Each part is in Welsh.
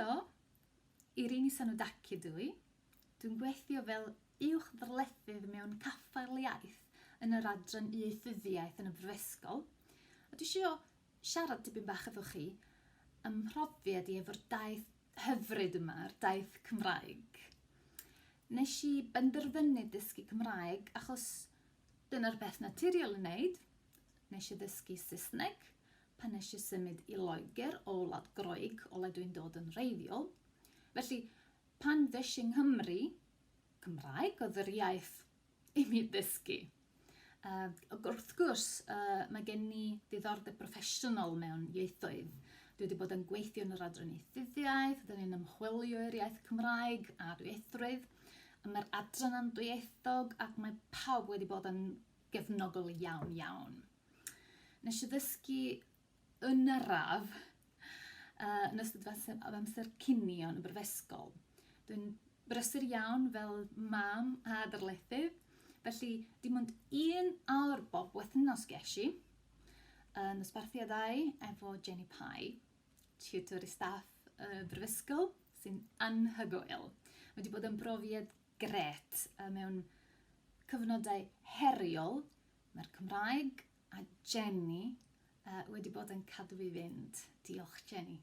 Helo, Eirini Sanoudaki dwi. Dwi'n gweithio fel uwchddarlithydd mewn caffael iaith yn yr adran ieithyddiaeth yn y brifysgol. A dwi isio siarad dipyn bach efo chi am mhrofiad i efo'r daith hyfryd yma'r daith Cymraeg. Nes i benderfynu dysgu Cymraeg achos dyna'r beth naturiol yn wneud. Nes i ddysgu Saesneg pan nes i symud i Loegr o Wlad Groeg o le dwi'n dod yn wreiddiol. Felly, pan ddys yng Nghymru, Cymraeg oedd yr iaith i mi ddysgu. Wrth gwrs, mae gen i diddordeb proffesiynol mewn ieithoedd. Dwi wedi bod yn gweithio yn yr adran ieithyddiaeth, dyn ni'n ymchwilio i'r iaith Cymraeg a dwyieithrwydd. Mae'r adran am dwyieithog ac mae pawb wedi bod yn gefnogol iawn iawn. Nes i ddysgu yn yr araf yn ystod amser cinio yn y brifysgol. Dwi'n brysur iawn fel mam a darlithydd, felly dim ond 1 awr bob wythnos ges i yn ysbarthiadau efo Jenny Pye, tiwtor i staff y brifysgol, sy'n anhygoel. Wedi bod yn brofiad gret mewn cyfnodau heriol. Mae'r Cymraeg a Jenny wedi bod yn cadw fi fynd. Diolch, Jenny.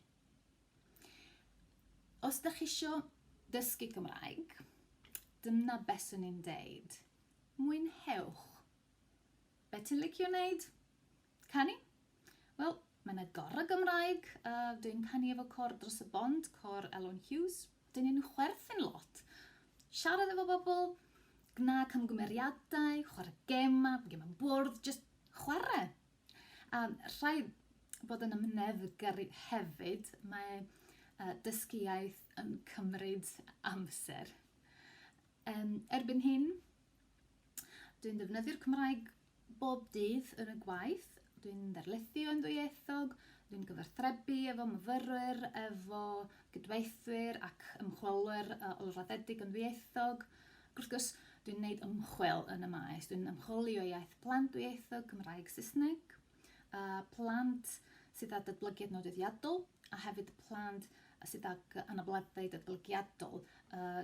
Os ydych chi isio dysgu Cymraeg, dyna beth swn i'n deud. Mwynhewch. Be ti'n licio wneud? Canu? Wel, mae yna gorau Gymraeg. Dwi'n canu efo cor dros y bont, cor Elon Hughes. Dyn ni'n chwerthu'n lot. Siarad efo bobl, gna camgymeriadau, chwarae gemau bwrdd, just chwarae. Rhaid bod yn ymneddgar hefyd, mae dysgu iaith yn cymryd amser. Erbyn hyn, dwi'n defnyddio'r Cymraeg bob dydd yn y gwaith. Dwi'n darlithio yn ddwyieithog, dwi'n gyfarthrebu efo myfyrwyr, efo gydweithwyr ac ymchwilwyr olraddedig yn ddwyieithog. Wrth gwrs, dwi'n gwneud ymchwil yn y maes. Dwi'n ymchwilio iaith plant ddwyieithog, Cymraeg, Saesneg, plant sydd â datblygiad nodweddiadol, a hefyd plant sydd â anableddau datblygiadol,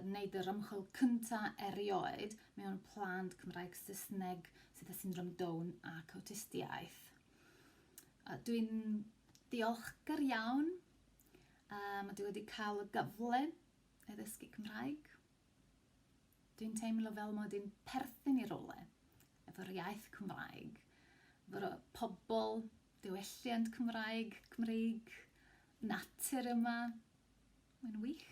wneud yr ymchwil cyntaf erioed mewn plant Cymraeg, Saesneg sydd â syndrom Down ac awtistiaeth. Dwi'n diolchgar iawn. Dwi wedi cael y gyfle i ddysgu Cymraeg. Dwi'n teimlo fel mod i'n perthyn i'r role efo'r iaith Cymraeg, efo'r pobl, diwylliant Cymraeg, natur yma. Mae'n wych.